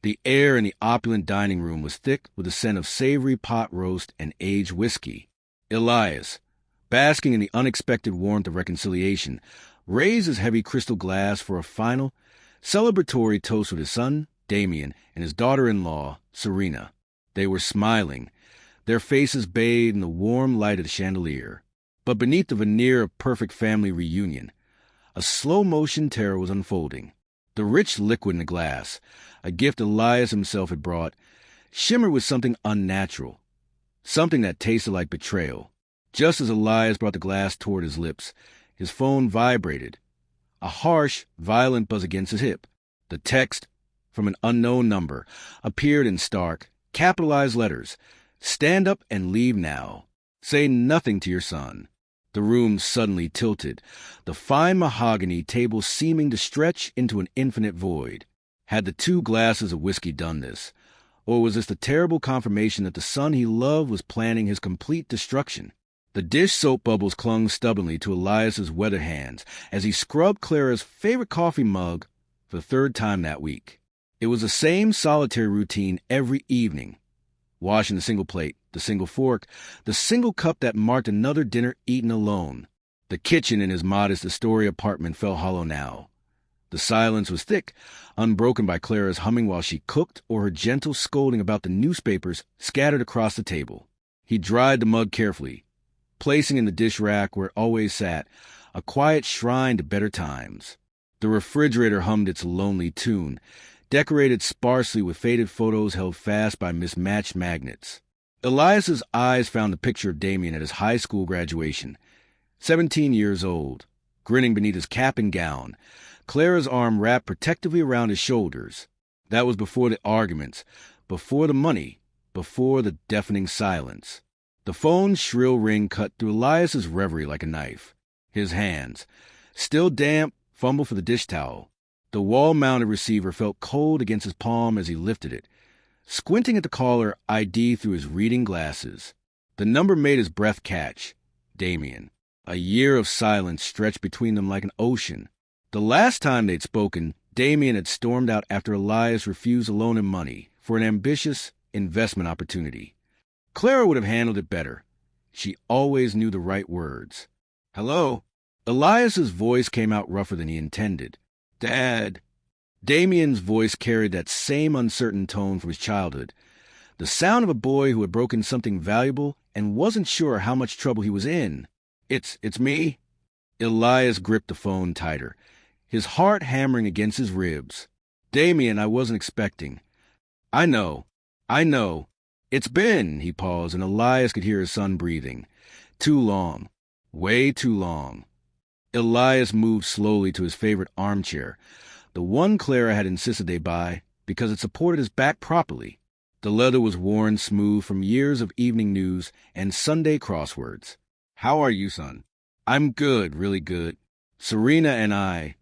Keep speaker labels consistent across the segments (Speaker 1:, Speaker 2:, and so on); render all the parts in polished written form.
Speaker 1: The air in the opulent dining room was thick with the scent of savory pot roast and aged whiskey. Elias, basking in the unexpected warmth of reconciliation, raised his heavy crystal glass for a final, celebratory toast with his son, Damien, and his daughter-in-law, Serena. They were smiling, their faces bathed in the warm light of the chandelier. But beneath the veneer of perfect family reunion, a slow-motion terror was unfolding. The rich liquid in the glass, a gift Elias himself had brought, shimmered with something unnatural, something that tasted like betrayal. Just as Elias brought the glass toward his lips, his phone vibrated. A harsh, violent buzz against his hip. The text, from an unknown number, appeared in stark, capitalized letters. "Stand up and leave now. Say nothing to your son." The room suddenly tilted, the fine mahogany table seeming to stretch into an infinite void. Had the 2 glasses of whiskey done this? Or was this the terrible confirmation that the son he loved was planning his complete destruction? The dish soap bubbles clung stubbornly to Elias's weather hands as he scrubbed Clara's favorite coffee mug for the 3rd time that week. It was the same solitary routine every evening. Washing the single plate, the single fork, the single cup that marked another dinner eaten alone. The kitchen in his modest Astoria apartment felt hollow now. The silence was thick, unbroken by Clara's humming while she cooked or her gentle scolding about the newspapers scattered across the table. He dried the mug carefully, placing in the dish rack where it always sat, a quiet shrine to better times. The refrigerator hummed its lonely tune, decorated sparsely with faded photos held fast by mismatched magnets. Elias's eyes found the picture of Damien at his high school graduation, 17 years old, grinning beneath his cap and gown, Clara's arm wrapped protectively around his shoulders. That was before the arguments, before the money, before the deafening silence. The phone's shrill ring cut through Elias's reverie like a knife. His hands, still damp, fumbled for the dish towel. The wall-mounted receiver felt cold against his palm as he lifted it, squinting at the caller ID through his reading glasses. The number made his breath catch. Damien. A year of silence stretched between them like an ocean. The last time they'd spoken, Damien had stormed out after Elias refused to loan him money for an ambitious investment opportunity. Clara would have handled it better. She always knew the right words. "Hello?" Elias's voice came out rougher than he intended. "Dad." Damien's voice carried that same uncertain tone from his childhood, the sound of a boy who had broken something valuable and wasn't sure how much trouble he was in. It's me." Elias gripped the phone tighter, his heart hammering against his ribs. "Damien, I wasn't expecting." I know. It's been," he paused, and Elias could hear his son breathing. "Too long. Way too long." Elias moved slowly to his favorite armchair, the one Clara had insisted they buy because it supported his back properly. The leather was worn smooth from years of evening news and Sunday crosswords. "How are you, son?" "I'm good, really good. Serena and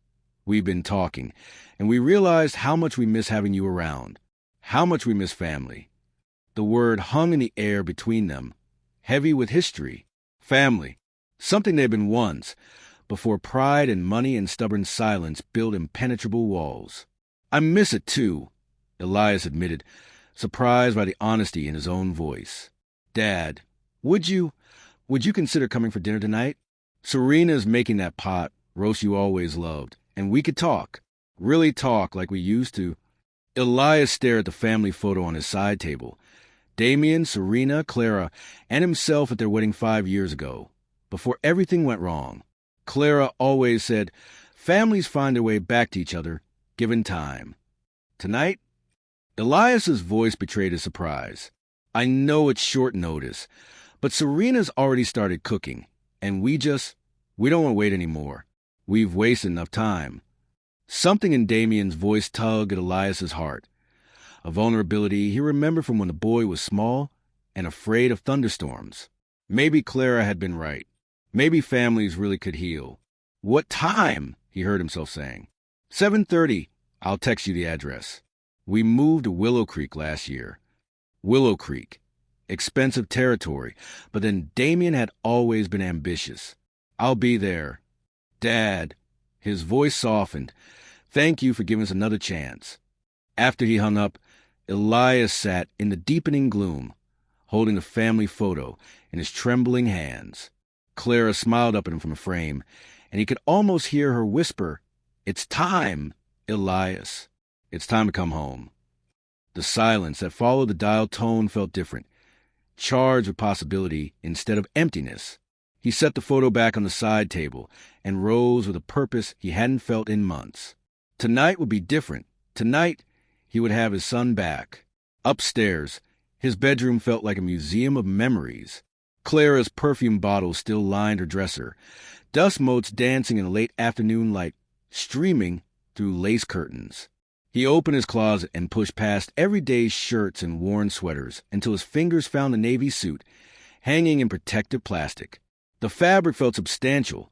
Speaker 1: we've been talking, and we realized how much we miss having you around, how much we miss family." The word hung in the air between them, heavy with history. Family. Something they'd been once, before pride and money and stubborn silence built impenetrable walls. "I miss it, too," Elias admitted, surprised by the honesty in his own voice. "Dad, would you consider coming for dinner tonight? Serena's making that pot, roast you always loved, and we could talk, really talk like we used to." Elias stared at the family photo on his side table. Damien, Serena, Clara, and himself at their wedding 5 years ago, before everything went wrong. Clara always said, families find their way back to each other, given time. Tonight? Elias's voice betrayed his surprise. "I know it's short notice, but Serena's already started cooking, and we don't want to wait anymore. We've wasted enough time." Something in Damien's voice tugged at Elias's heart. A vulnerability he remembered from when the boy was small and afraid of thunderstorms. Maybe Clara had been right. Maybe families really could heal. "What time?" he heard himself saying. 7:30. I'll text you the address. "We moved to Willow Creek last year." Willow Creek. Expensive territory, but then Damien had always been ambitious. "I'll be there." "Dad." His voice softened. "Thank you for giving us another chance." After he hung up, Elias sat in the deepening gloom, holding the family photo in his trembling hands. Clara smiled up at him from the frame, and he could almost hear her whisper, "It's time, Elias. It's time to come home." The silence that followed the dial tone felt different, charged with possibility instead of emptiness. He set the photo back on the side table and rose with a purpose he hadn't felt in months. Tonight would be different. Tonight, he would have his son back. Upstairs, his bedroom felt like a museum of memories. Clara's perfume bottle still lined her dresser, dust motes dancing in the late afternoon light, streaming through lace curtains. He opened his closet and pushed past everyday shirts and worn sweaters until his fingers found the navy suit, hanging in protective plastic. The fabric felt substantial,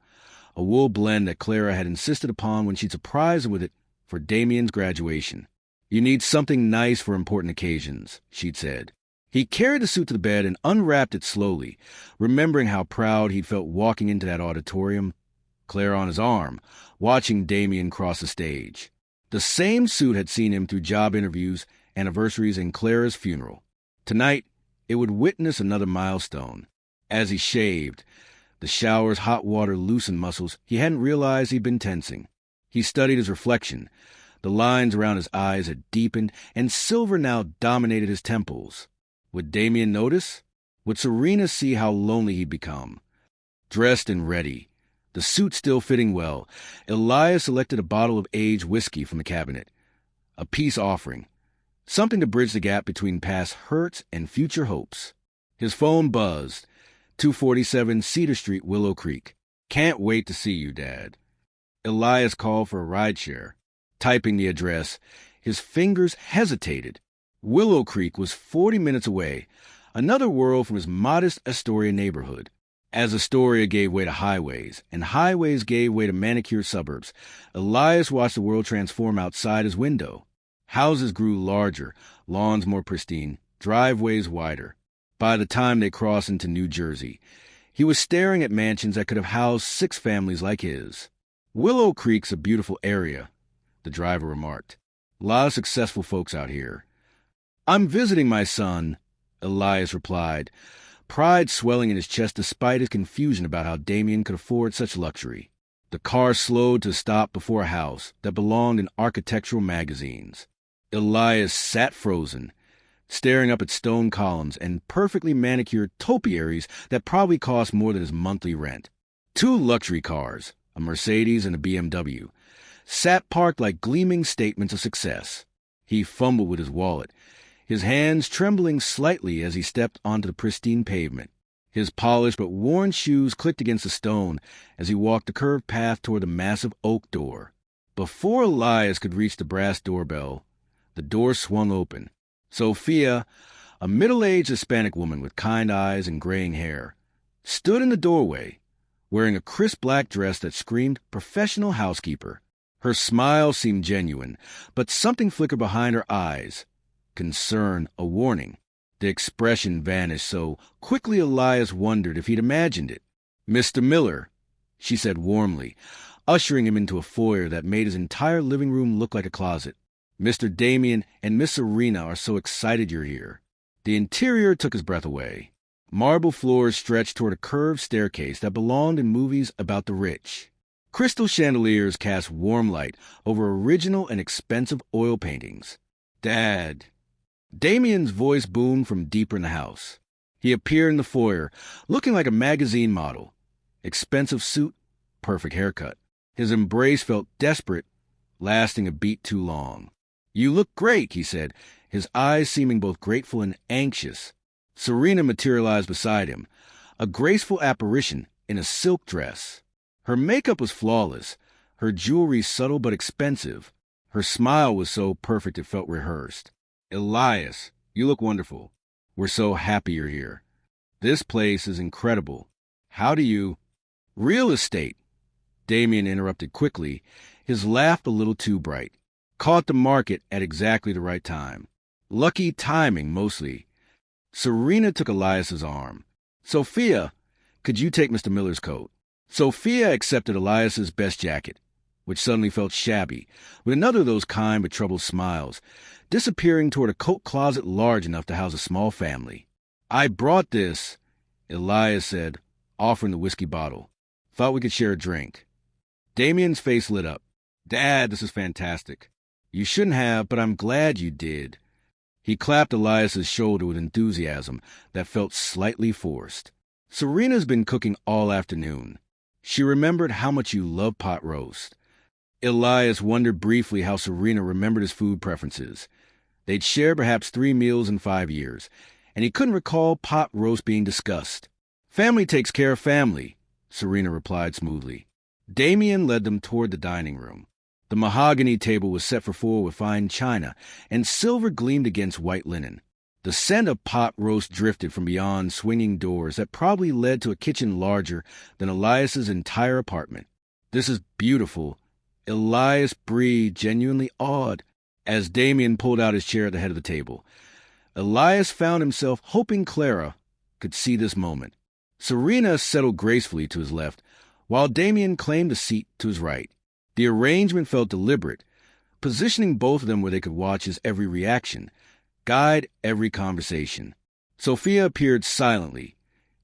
Speaker 1: a wool blend that Clara had insisted upon when she'd surprised him with it for Damien's graduation. "You need something nice for important occasions," she'd said. He carried the suit to the bed and unwrapped it slowly, remembering how proud he'd felt walking into that auditorium, Clara on his arm, watching Damien cross the stage. The same suit had seen him through job interviews, anniversaries, and Clara's funeral. Tonight, it would witness another milestone. As he shaved, the shower's hot water loosened muscles he hadn't realized he'd been tensing. He studied his reflection. The lines around his eyes had deepened, and silver now dominated his temples. Would Damien notice? Would Serena see how lonely he'd become? Dressed and ready, the suit still fitting well, Elias selected a bottle of aged whiskey from the cabinet. A peace offering. Something to bridge the gap between past hurts and future hopes. His phone buzzed. 247 Cedar Street, Willow Creek. "Can't wait to see you, Dad." Elias called for a rideshare. Typing the address, his fingers hesitated. Willow Creek was 40 minutes away, another world from his modest Astoria neighborhood. As Astoria gave way to highways, and highways gave way to manicured suburbs, Elias watched the world transform outside his window. Houses grew larger, lawns more pristine, driveways wider. By the time they crossed into New Jersey, he was staring at mansions that could have housed 6 families like his. "Willow Creek's a beautiful area," the driver remarked. "A lot of successful folks out here." "I'm visiting my son," Elias replied, pride swelling in his chest despite his confusion about how Damien could afford such luxury. The car slowed to a stop before a house that belonged in architectural magazines. Elias sat frozen, staring up at stone columns and perfectly manicured topiaries that probably cost more than his monthly rent. 2 luxury cars, a Mercedes and a BMW, sat parked like gleaming statements of success. He fumbled with his wallet, his hands trembling slightly as he stepped onto the pristine pavement. His polished but worn shoes clicked against the stone as he walked the curved path toward the massive oak door. Before Elias could reach the brass doorbell, the door swung open. Sophia, a middle-aged Hispanic woman with kind eyes and graying hair, stood in the doorway, wearing a crisp black dress that screamed professional housekeeper. Her smile seemed genuine, but something flickered behind her eyes. Concern, a warning. The expression vanished so quickly Elias wondered if he'd imagined it. "Mr. Miller," she said warmly, ushering him into a foyer that made his entire living room look like a closet. "Mr. Damien and Miss Serena are so excited you're here." The interior took his breath away. Marble floors stretched toward a curved staircase that belonged in movies about the rich. Crystal chandeliers cast warm light over original and expensive oil paintings. "Dad." Damien's voice boomed from deeper in the house. He appeared in the foyer, looking like a magazine model. Expensive suit, perfect haircut. His embrace felt desperate, lasting a beat too long. "You look great," he said, his eyes seeming both grateful and anxious. Serena materialized beside him, a graceful apparition in a silk dress. Her makeup was flawless, her jewelry subtle but expensive. Her smile was so perfect it felt rehearsed. "Elias, you look wonderful. We're so happy you're here. This place is incredible. How do you—" "Real estate," Damien interrupted quickly, his laugh a little too bright. "Caught the market at exactly the right time. Lucky timing, mostly." Serena took Elias's arm. "Sophia, could you take Mr. Miller's coat?" Sophia accepted Elias's best jacket. which suddenly felt shabby, with another of those kind but troubled smiles, disappearing toward a coat closet large enough to house a small family. "I brought this," Elias said, offering the whiskey bottle. "Thought we could share a drink." Damien's face lit up. "Dad, this is fantastic." "You shouldn't have, but I'm glad you did." He clapped Elias's shoulder with enthusiasm that felt slightly forced. "Serena's been cooking all afternoon. She remembered how much you love pot roast." Elias wondered briefly how Serena remembered his food preferences. They'd shared perhaps 3 meals in 5 years, and he couldn't recall pot roast being discussed. "Family takes care of family," Serena replied smoothly. Damien led them toward the dining room. The mahogany table was set for 4 with fine china, and silver gleamed against white linen. The scent of pot roast drifted from beyond swinging doors that probably led to a kitchen larger than Elias's entire apartment. "This is beautiful," Elias breathed, genuinely awed, as Damien pulled out his chair at the head of the table. Elias found himself hoping Clara could see this moment. Serena settled gracefully to his left, while Damien claimed a seat to his right. The arrangement felt deliberate, positioning both of them where they could watch his every reaction, guide every conversation. Sophia appeared silently,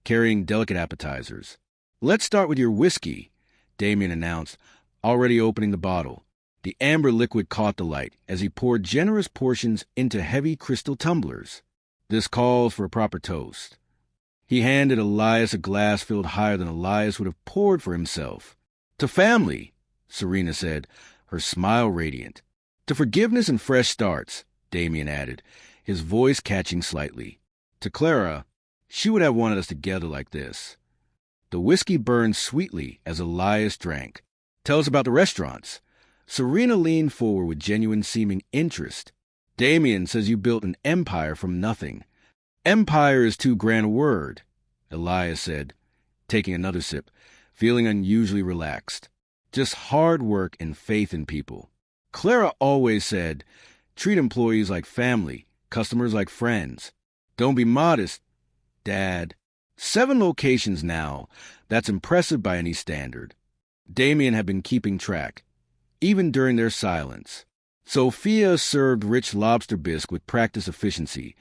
Speaker 1: carrying delicate appetizers. "Let's start with your whiskey," Damien announced, already opening the bottle. The amber liquid caught the light as he poured generous portions into heavy crystal tumblers. "This calls for a proper toast." He handed Elias a glass filled higher than Elias would have poured for himself. "To family," Serena said, her smile radiant. "To forgiveness and fresh starts," Damien added, his voice catching slightly. "To Clara, she would have wanted us together like this." The whiskey burned sweetly as Elias drank. "Tell us about the restaurants." Serena leaned forward with genuine seeming interest. "Damien says you built an empire from nothing." "Empire is too grand a word," Elias said, taking another sip, feeling unusually relaxed. "Just hard work and faith in people. Clara always said, treat employees like family, customers like friends. Don't be modest, Dad. 7 locations now. That's impressive by any standard." Damien had been keeping track, even during their silence. Sophia served rich lobster bisque with practiced efficiency,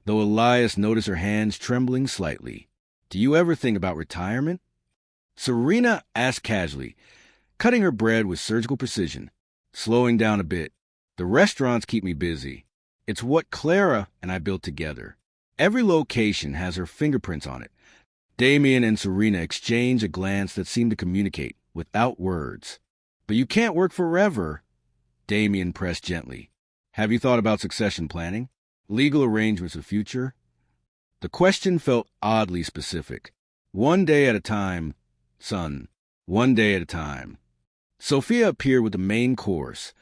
Speaker 1: though Elias noticed her hands trembling slightly. "Do you ever think about retirement?" Serena asked casually, cutting her bread with surgical precision, slowing down a bit. "The restaurants keep me busy. It's what Clara and I built together. Every location has her fingerprints on it." Damien and Serena exchanged a glance that seemed to communicate, without words. "But you can't work forever," Damien pressed gently. "Have you thought about succession planning? Legal arrangements for the future?" The question felt oddly specific. "One day at a time, son. One day at a time." Sophia appeared with the main course,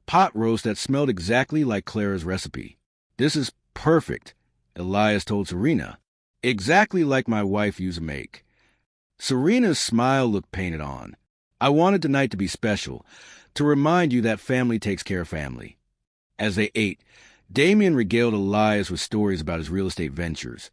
Speaker 1: pot roast that smelled exactly like Clara's recipe. "This is perfect," Elias told Serena. "Exactly like my wife used to make." Serena's smile looked painted on. "I wanted tonight to be special, to remind you that family takes care of family." As they ate, Damien regaled Elias with stories about his real estate ventures,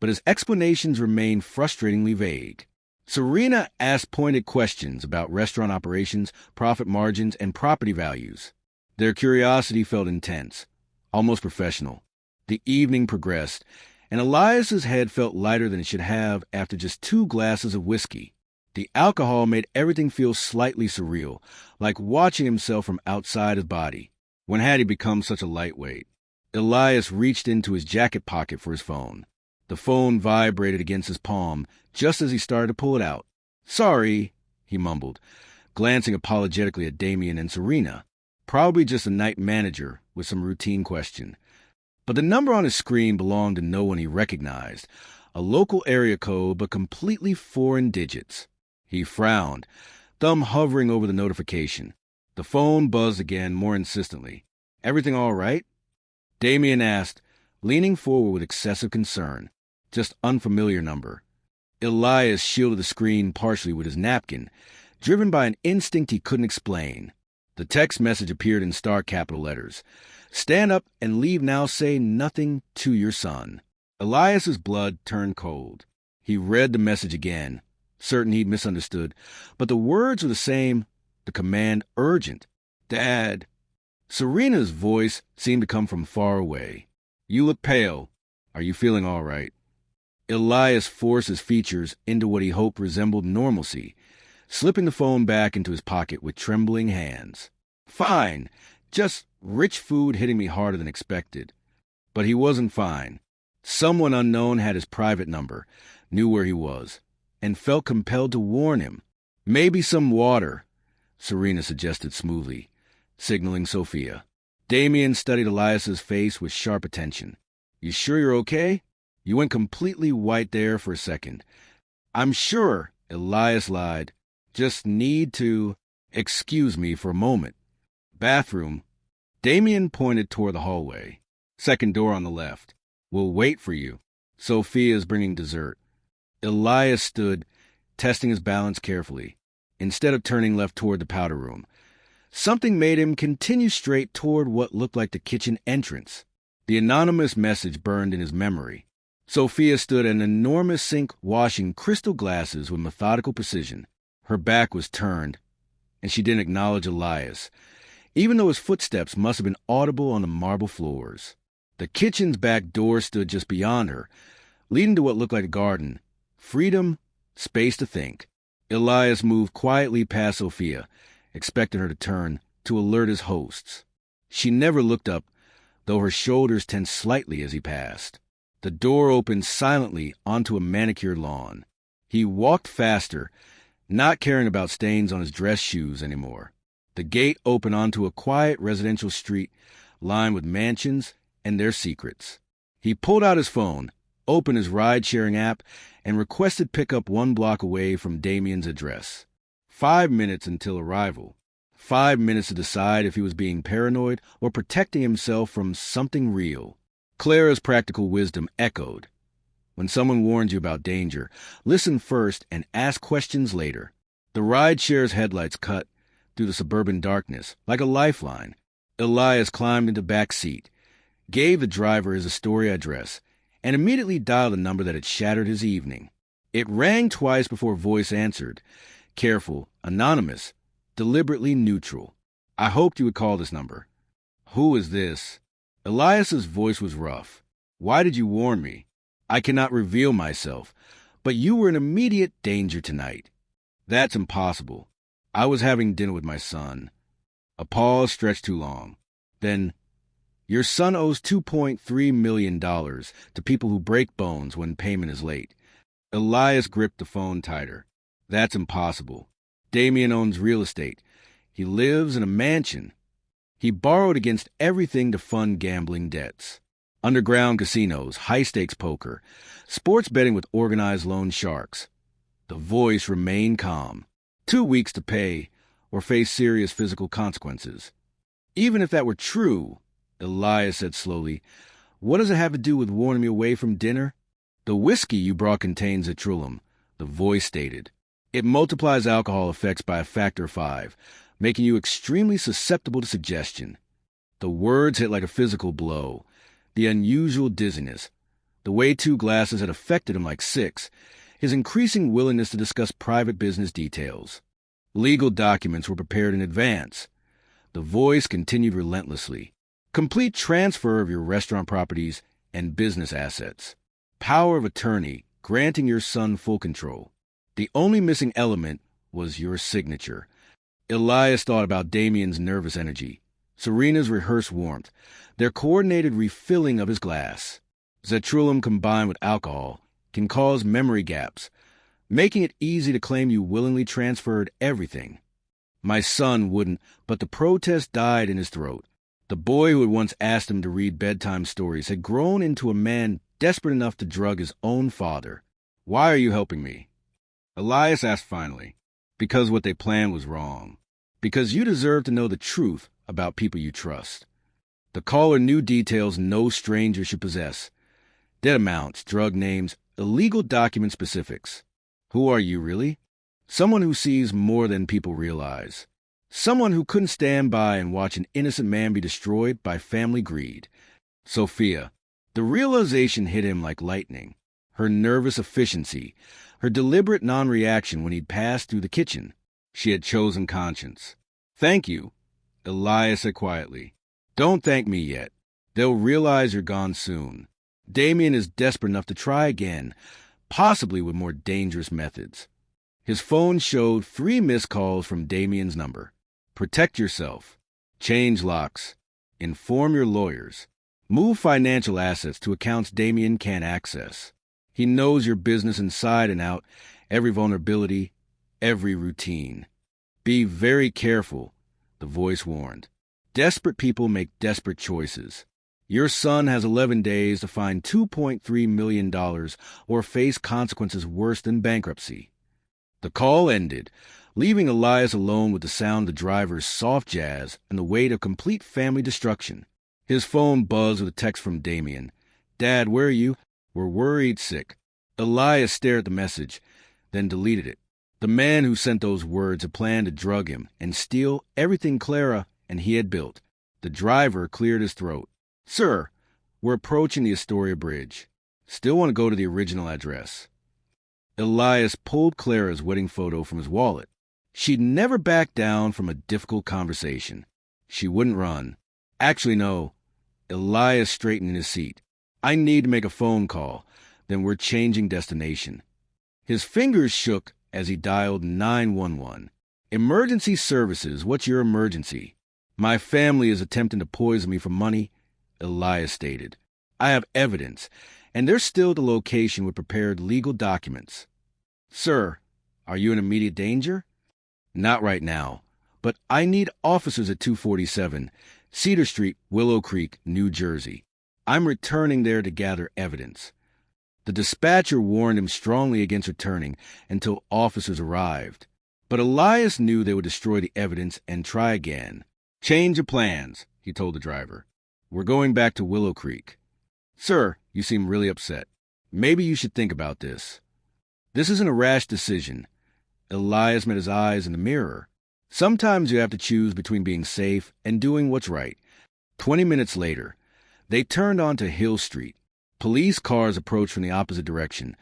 Speaker 1: but his explanations remained frustratingly vague. Serena asked pointed questions about restaurant operations, profit margins, and property values. Their curiosity felt intense, almost professional. The evening progressed, and Elias's head felt lighter than it should have after just 2 glasses of whiskey. The alcohol made everything feel slightly surreal, like watching himself from outside his body. When had he become such a lightweight? Elias reached into his jacket pocket for his phone. The phone vibrated against his palm just as he started to pull it out. "Sorry," he mumbled, glancing apologetically at Damien and Serena. Probably just a night manager with some routine question. But the number on his screen belonged to no one he recognized. A local area code, but completely foreign digits. He frowned, thumb hovering over the notification. The phone buzzed again, more insistently. "Everything all right?" Damien asked, leaning forward with excessive concern. "Just unfamiliar number." Elias shielded the screen partially with his napkin, driven by an instinct he couldn't explain. The text message appeared in star capital letters. "Stand up and leave now. Say nothing to your son." Elias's blood turned cold. He read the message again, certain he'd misunderstood, but the words were the same. the command urgent. "Dad." Serena's voice seemed to come from far away. "You look pale. Are you feeling all right?" Elias forced his features into what he hoped resembled normalcy, slipping the phone back into his pocket with trembling hands. "Fine. Just rich food hitting me harder than expected." But he wasn't fine. Someone unknown had his private number, knew where he was, and felt compelled to warn him. "Maybe some water," Serena suggested smoothly, signaling Sophia. Damien studied Elias's face with sharp attention. "You sure you're okay?" You went completely white there for a second. "I'm sure," Elias lied. "Just need to excuse me for a moment." "Bathroom." Damien pointed toward the hallway. "Second door on the left. We'll wait for you. Sophia's bringing dessert." Elias stood, testing his balance carefully, instead of turning left toward the powder room. Something made him continue straight toward what looked like the kitchen entrance. The anonymous message burned in his memory. Sophia stood at an enormous sink washing crystal glasses with methodical precision. Her back was turned, and she didn't acknowledge Elias, even though his footsteps must have been audible on the marble floors. The kitchen's back door stood just beyond her, leading to what looked like a garden. Freedom, space to think. Elias moved quietly past Sophia, expecting her to turn to alert his hosts. She never looked up, though her shoulders tensed slightly as he passed. The door opened silently onto a manicured lawn. He walked faster, not caring about stains on his dress shoes anymore. The gate opened onto a quiet residential street lined with mansions and their secrets. He pulled out his phone, opened his ride-sharing app, and requested pickup 1 block away from Damien's address. 5 minutes until arrival. 5 minutes to decide if he was being paranoid or protecting himself from something real. Clara's practical wisdom echoed. When someone warns you about danger, listen first and ask questions later. The ride-share's headlights cut through the suburban darkness like a lifeline. Elias climbed into the back seat, gave the driver his Astoria address, and immediately dialed a number that had shattered his evening. It rang twice before a voice answered. Careful, anonymous, deliberately neutral. "I hoped you would call this number." "Who is this?" Elias's voice was rough. "Why did you warn me?" "I cannot reveal myself, but you were in immediate danger tonight." "That's impossible. I was having dinner with my son." A pause stretched too long. Then, "Your son owes $2.3 million to people who break bones when payment is late." Elias gripped the phone tighter. "That's impossible. Damien owns real estate. He lives in a mansion. He borrowed against everything to fund gambling debts. Underground casinos, high-stakes poker, sports betting with organized loan sharks." The voice remained calm. 2 weeks to pay or face serious physical consequences. "Even if that were true," Elias said slowly, "what does it have to do with warning me away from dinner?" "The whiskey you brought contains Zetrulum," the voice stated. "It multiplies alcohol effects by a factor of 5, making you extremely susceptible to suggestion." The words hit like a physical blow. The unusual dizziness, the way 2 glasses had affected him like 6, his increasing willingness to discuss private business details. Legal documents were prepared in advance. The voice continued relentlessly. "Complete transfer of your restaurant properties and business assets. Power of attorney, granting your son full control. The only missing element was your signature." Elias thought about Damien's nervous energy, Serena's rehearsed warmth, their coordinated refilling of his glass. Zetrulum combined with alcohol can cause memory gaps, making it easy to claim you willingly transferred everything. My son wouldn't, but the protest died in his throat. The boy who had once asked him to read bedtime stories had grown into a man desperate enough to drug his own father. "Why are you helping me?" Elias asked finally. "Because what they planned was wrong. Because you deserve to know the truth about people you trust." The caller knew details no stranger should possess. Debt amounts, drug names, illegal document specifics. "Who are you, really?" "Someone who sees more than people realize. Someone who couldn't stand by and watch an innocent man be destroyed by family greed." Sophia. The realization hit him like lightning. Her nervous efficiency, her deliberate non-reaction when he'd passed through the kitchen. She had chosen conscience. "Thank you," Elias said quietly. "Don't thank me yet. They'll realize you're gone soon." Damien is desperate enough to try again, possibly with more dangerous methods. His phone showed 3 missed calls from Damien's number. Protect yourself. Change locks. Inform your lawyers. Move financial assets to accounts Damien can't access. He knows your business inside and out, every vulnerability, every routine. Be very careful, the voice warned. Desperate people make desperate choices. Your son has 11 days to find $2.3 million or face consequences worse than bankruptcy. The call ended, leaving Elias alone with the sound of the driver's soft jazz and the weight of complete family destruction. His phone buzzed with a text from Damien. "Dad, where are you? We're worried sick." Elias stared at the message, then deleted it. The man who sent those words had planned to drug him and steal everything Clara and he had built. The driver cleared his throat. "Sir, we're approaching the Astoria Bridge. Still want to go to the original address." Elias pulled Clara's wedding photo from his wallet. She'd never backed down from a difficult conversation. She wouldn't run. "Actually, no." Elias straightened in his seat. "I need to make a phone call. Then we're changing destination." His fingers shook as he dialed 911. "Emergency services, what's your emergency?" "My family is attempting to poison me for money," Elias stated. "I have evidence, and they're still at the location with prepared legal documents." "Sir, are you in immediate danger?" "Not right now, but I need officers at 247, Cedar Street, Willow Creek, New Jersey. I'm returning there to gather evidence." The dispatcher warned him strongly against returning until officers arrived. But Elias knew they would destroy the evidence and try again. "Change of plans," he told the driver. "We're going back to Willow Creek." "Sir, you seem really upset. Maybe you should think about this." "This isn't a rash decision." Elias met his eyes in the mirror. "Sometimes you have to choose between being safe and doing what's right." 20 minutes later, they turned onto Hill Street. Police cars approached from the opposite direction.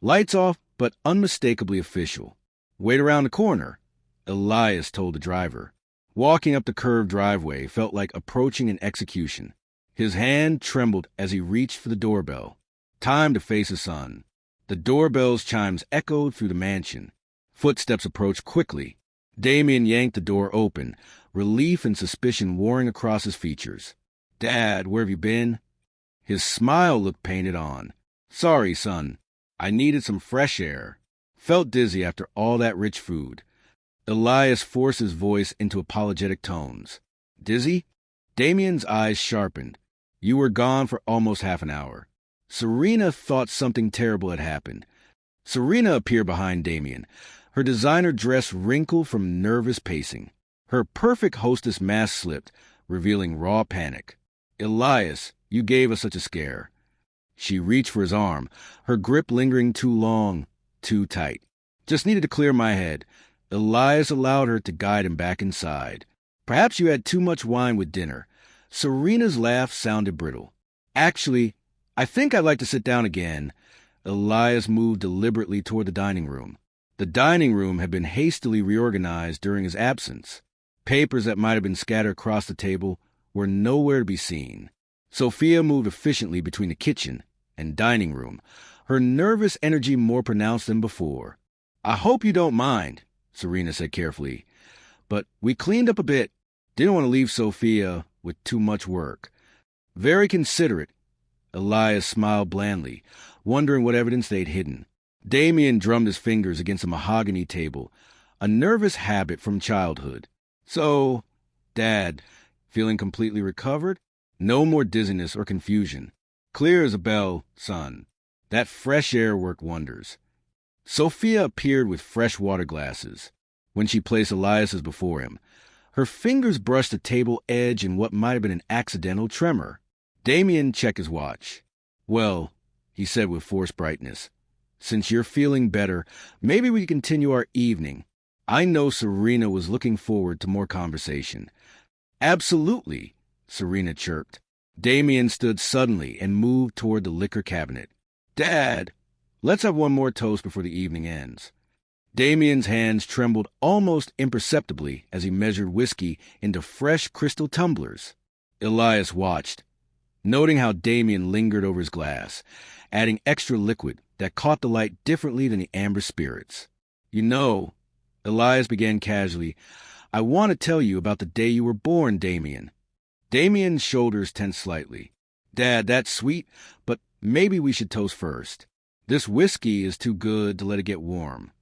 Speaker 1: Lights off, but unmistakably official. "Wait around the corner," Elias told the driver. Walking up the curved driveway felt like approaching an execution. His hand trembled as he reached for the doorbell. Time to face his son. The doorbell's chimes echoed through the mansion. Footsteps approached quickly. Damien yanked the door open, relief and suspicion warring across his features. "Dad, where have you been?" His smile looked painted on. "Sorry, son. I needed some fresh air. Felt dizzy after all that rich food." Elias forced his voice into apologetic tones. "Dizzy?" Damien's eyes sharpened. "You were gone for almost half an hour." Serena thought something terrible had happened. Serena appeared behind Damien, her designer dress wrinkled from nervous pacing. Her perfect hostess mask slipped, revealing raw panic. "Elias, you gave us such a scare." She reached for his arm, her grip lingering too long, too tight. "Just needed to clear my head." Elias allowed her to guide him back inside. "Perhaps you had too much wine with dinner." Serena's laugh sounded brittle. "Actually, I think I'd like to sit down again." Elias moved deliberately toward the dining room. The dining room had been hastily reorganized during his absence. Papers that might have been scattered across the table were nowhere to be seen. Sophia moved efficiently between the kitchen and dining room, her nervous energy more pronounced than before. "I hope you don't mind," Serena said carefully. "But we cleaned up a bit. Didn't want to leave Sophia with too much work." "Very considerate." Elias smiled blandly, wondering what evidence they'd hidden. Damien drummed his fingers against a mahogany table, a nervous habit from childhood. "So, Dad, feeling completely recovered? No more dizziness or confusion. Clear as a bell, son. That fresh air worked wonders." Sophia appeared with fresh water glasses. When she placed Elias's before him, her fingers brushed the table edge in what might have been an accidental tremor. Damien checked his watch. "Well," he said with forced brightness, "since you're feeling better, maybe we can continue our evening. I know Serena was looking forward to more conversation." "Absolutely," Serena chirped. Damien stood suddenly and moved toward the liquor cabinet. "Dad, let's have one more toast before the evening ends." Damien's hands trembled almost imperceptibly as he measured whiskey into fresh crystal tumblers. Elias watched, noting how Damien lingered over his glass, adding extra liquid that caught the light differently than the amber spirits. "You know," Elias began casually, "I want to tell you about the day you were born, Damien." Damien's shoulders tensed slightly. "Dad, that's sweet, but maybe we should toast first. This whiskey is too good to let it get warm.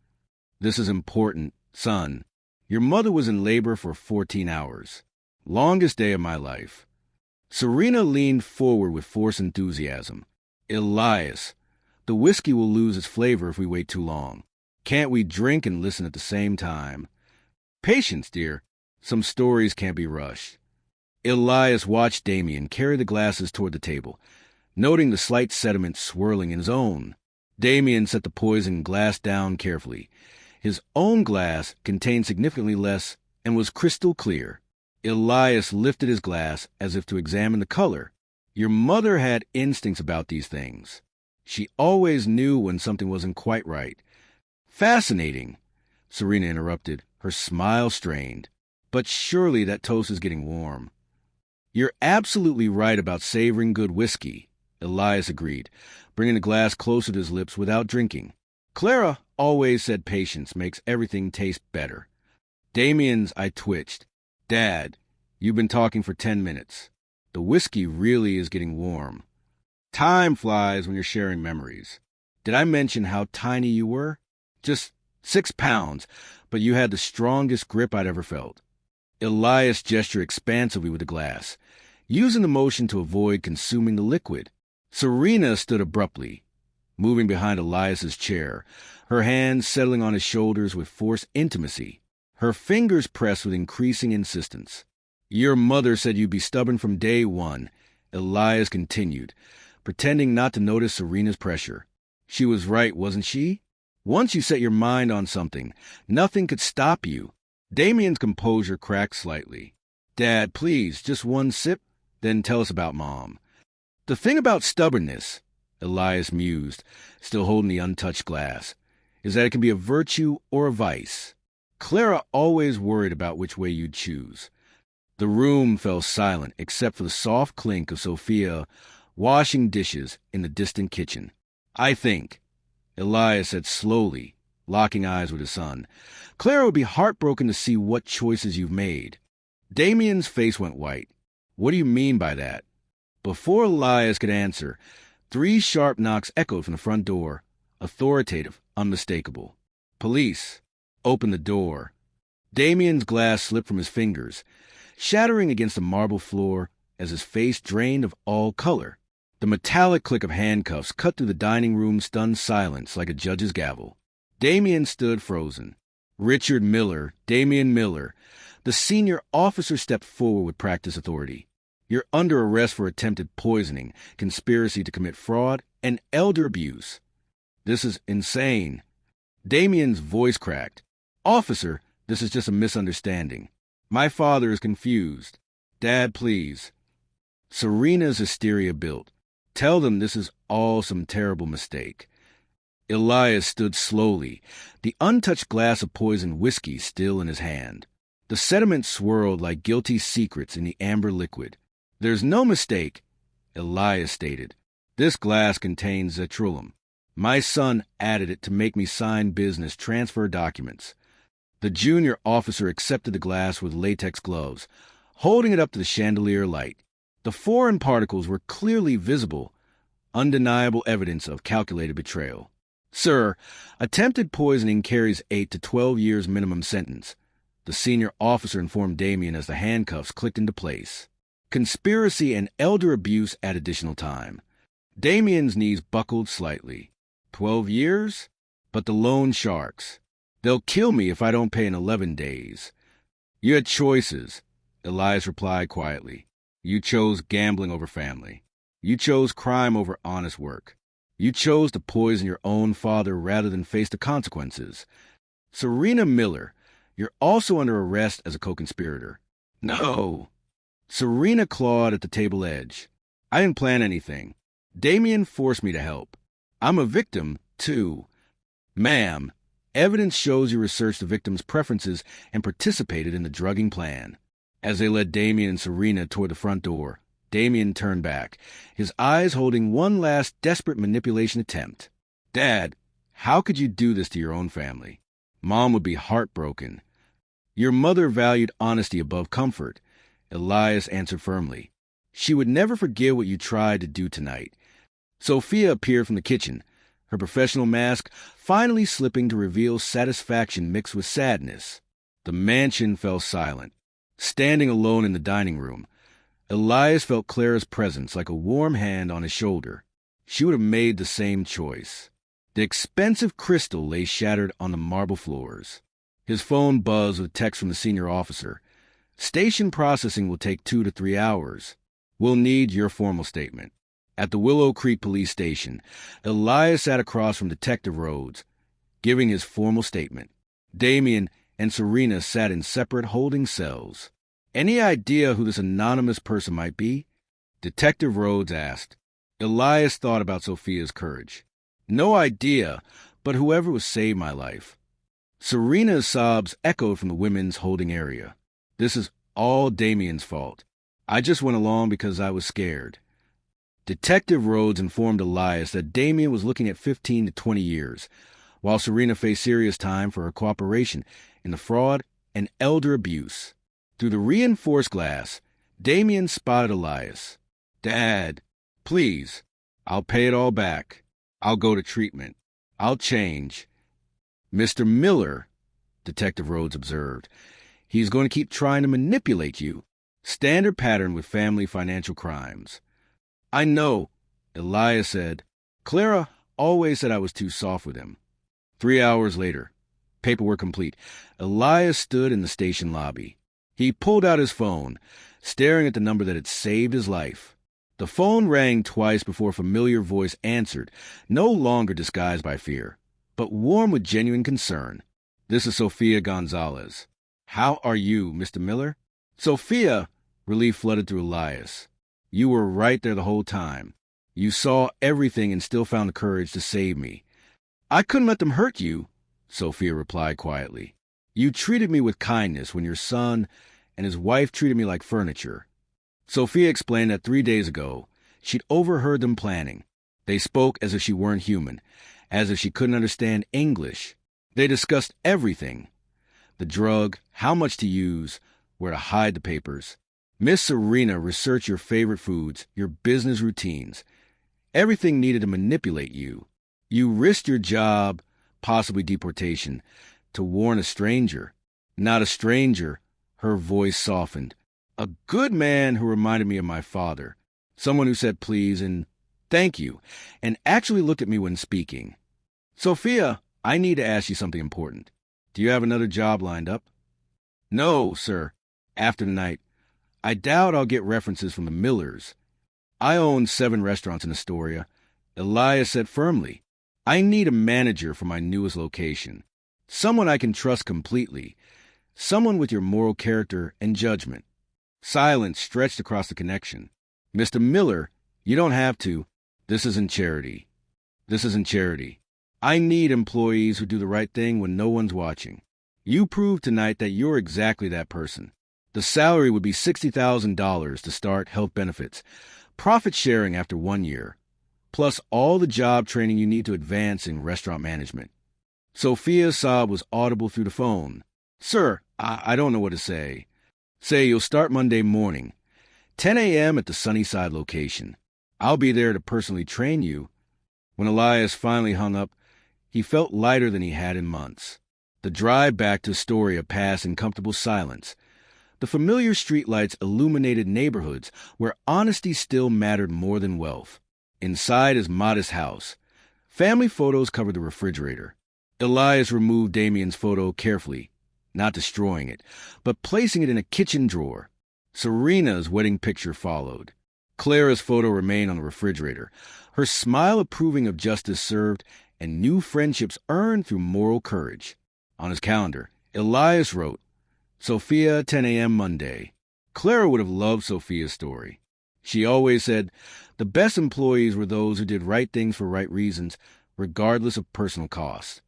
Speaker 1: This is important, son. Your mother was in labor for 14 hours. Longest day of my life." Serena leaned forward with forced enthusiasm. "Elias, the whiskey will lose its flavor if we wait too long. Can't we drink and listen at the same time?" "Patience, dear. Some stories can't be rushed." Elias watched Damien carry the glasses toward the table, noting the slight sediment swirling in his own. Damien set the poisoned glass down carefully. His own glass contained significantly less and was crystal clear. Elias lifted his glass as if to examine the color. "Your mother had instincts about these things. She always knew when something wasn't quite right." "Fascinating," Serena interrupted, her smile strained. "But surely that toast is getting warm." "You're absolutely right about savoring good whiskey," Elias agreed, bringing the glass closer to his lips without drinking. "Clara always said patience makes everything taste better." Damien's eye twitched. "Dad, you've been talking for 10 minutes. The whiskey really is getting warm. Time flies when you're sharing memories. Did I mention how tiny you were? Just 6 pounds, but you had the strongest grip I'd ever felt." Elias gestured expansively with the glass, using the motion to avoid consuming the liquid. Serena stood abruptly, moving behind Elias's chair, her hands settling on his shoulders with forced intimacy, her fingers pressed with increasing insistence. "Your mother said you'd be stubborn from day one," Elias continued, pretending not to notice Serena's pressure. "She was right, wasn't she? Once you set your mind on something, nothing could stop you." Damien's composure cracked slightly. "Dad, please, just one sip, then tell us about Mom." "The thing about stubbornness," Elias mused, still holding the untouched glass, "is that it can be a virtue or a vice. Clara always worried about which way you'd choose." The room fell silent except for the soft clink of Sophia washing dishes in the distant kitchen. "I think," Elias said slowly, locking eyes with his son, "Clara would be heartbroken to see what choices you've made." Damien's face went white. "What do you mean by that?" Before Elias could answer, 3 sharp knocks echoed from the front door, authoritative, unmistakable. "Police." "Open the door." Damien's glass slipped from his fingers, shattering against the marble floor as his face drained of all color. The metallic click of handcuffs cut through the dining room's stunned silence like a judge's gavel. Damien stood frozen. "Richard Miller, Damien Miller." The senior officer stepped forward with practiced authority. "You're under arrest for attempted poisoning, conspiracy to commit fraud, and elder abuse." "This is insane." Damien's voice cracked. "Officer, this is just a misunderstanding. My father is confused. Dad, please." Serena's hysteria built. "Tell them this is all some terrible mistake." Elias stood slowly, the untouched glass of poisoned whiskey still in his hand. The sediment swirled like guilty secrets in the amber liquid. "There's no mistake," Elias stated. "This glass contains zetrulum. My son added it to make me sign business transfer documents." The junior officer accepted the glass with latex gloves, holding it up to the chandelier light. The foreign particles were clearly visible, undeniable evidence of calculated betrayal. "Sir, attempted poisoning carries 8 to 12 years minimum sentence," the senior officer informed Damien as the handcuffs clicked into place. "Conspiracy and elder abuse add additional time." Damien's knees buckled slightly. 12 years? But the loan sharks. "They'll kill me if I don't pay in 11 days. "You had choices," Elias replied quietly. "You chose gambling over family. You chose crime over honest work. You chose to poison your own father rather than face the consequences. Serena Miller, you're also under arrest as a co-conspirator." "No." Serena clawed at the table edge. "I didn't plan anything. Damien forced me to help. I'm a victim, too. Ma'am, Evidence shows you researched the victim's preferences and participated in the drugging plan. As they led Damien and Serena toward the front door, Damien turned back, his eyes holding one last desperate manipulation attempt. "Dad, how could you do this to your own family? Mom would be heartbroken." "Your mother valued honesty above comfort," Elias answered firmly. "She would never forgive what you tried to do tonight." Sophia appeared from the kitchen, her professional mask finally slipping to reveal satisfaction mixed with sadness. The mansion fell silent. Standing alone in the dining room, Elias felt Clara's presence like a warm hand on his shoulder. She would have made the same choice. The expensive crystal lay shattered on the marble floors. His phone buzzed with text from the senior officer. "Station processing will take 2 to 3 hours. We'll need your formal statement." At the Willow Creek Police Station, Elias sat across from Detective Rhodes, giving his formal statement. Damien and Serena sat in separate holding cells. "Any idea who this anonymous person might be?" Detective Rhodes asked. Elias thought about Sophia's courage. "No idea, but whoever was saved my life." Serena's sobs echoed from the women's holding area. "This is all Damien's fault. I just went along because I was scared." Detective Rhodes informed Elias that Damien was looking at 15 to 20 years, while Serena faced serious time for her cooperation in the fraud and elder abuse. Through the reinforced glass, Damien spotted Elias. "Dad, please, I'll pay it all back. I'll go to treatment. I'll change." "Mr. Miller," Detective Rhodes observed, "he's going to keep trying to manipulate you. Standard pattern with family financial crimes." "I know," Elias said. "Clara always said I was too soft with him." 3 hours later, paperwork complete, Elias stood in the station lobby. He pulled out his phone, staring at the number that had saved his life. The phone rang twice before a familiar voice answered, no longer disguised by fear, but warm with genuine concern. "This is Sophia Gonzalez." "How are you, Mr. Miller?" "Sophia," relief flooded through Elias. "You were right there the whole time. You saw everything and still found the courage to save me." "I couldn't let them hurt you," Sophia replied quietly. "You treated me with kindness when your son and his wife treated me like furniture." Sophia explained that 3 days ago, she'd overheard them planning. They spoke as if she weren't human, as if she couldn't understand English. They discussed everything: the drug, how much to use, where to hide the papers. Miss Serena researched your favorite foods, your business routines. Everything needed to manipulate you. You risked your job, possibly deportation, to warn a stranger. Not a stranger, her voice softened. A good man who reminded me of my father. Someone who said please and thank you, and actually looked at me when speaking. "Sophia, I need to ask you something important. Do you have another job lined up?" "No, sir. After tonight, I doubt I'll get references from the Millers. I own 7 restaurants in Astoria." Elias said firmly, "I need a manager for my newest location. Someone I can trust completely. Someone with your moral character and judgment." Silence stretched across the connection. "Mr. Miller, you don't have to. This isn't charity. This isn't charity. I need employees who do the right thing when no one's watching. You proved tonight that you're exactly that person. The salary would be $60,000 to start, health benefits, profit sharing after 1 year, plus all the job training you need to advance in restaurant management." Sophia's sob was audible through the phone. "Sir, I don't know what to say." "Say you'll start Monday morning, 10 a.m. at the Sunnyside location. I'll be there to personally train you." When Elias finally hung up, he felt lighter than he had in months. The drive back to Astoria passed in comfortable silence. The familiar streetlights illuminated neighborhoods where honesty still mattered more than wealth. Inside his modest house, family photos covered the refrigerator. Elias removed Damien's photo carefully, not destroying it, but placing it in a kitchen drawer. Serena's wedding picture followed. Clara's photo remained on the refrigerator, her smile approving of justice served and new friendships earned through moral courage. On his calendar, Elias wrote, "Sophia, 10 a.m. Monday." Clara would have loved Sophia's story. She always said the best employees were those who did right things for right reasons, regardless of personal cost.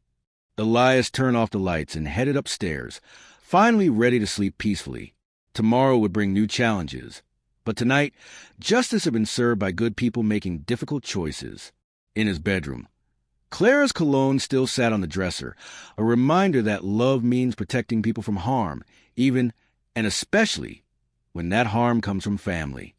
Speaker 1: Elias turned off the lights and headed upstairs, finally ready to sleep peacefully. Tomorrow would bring new challenges. But tonight, justice had been served by good people making difficult choices. In his bedroom, Clara's cologne still sat on the dresser, a reminder that love means protecting people from harm, even and especially when that harm comes from family.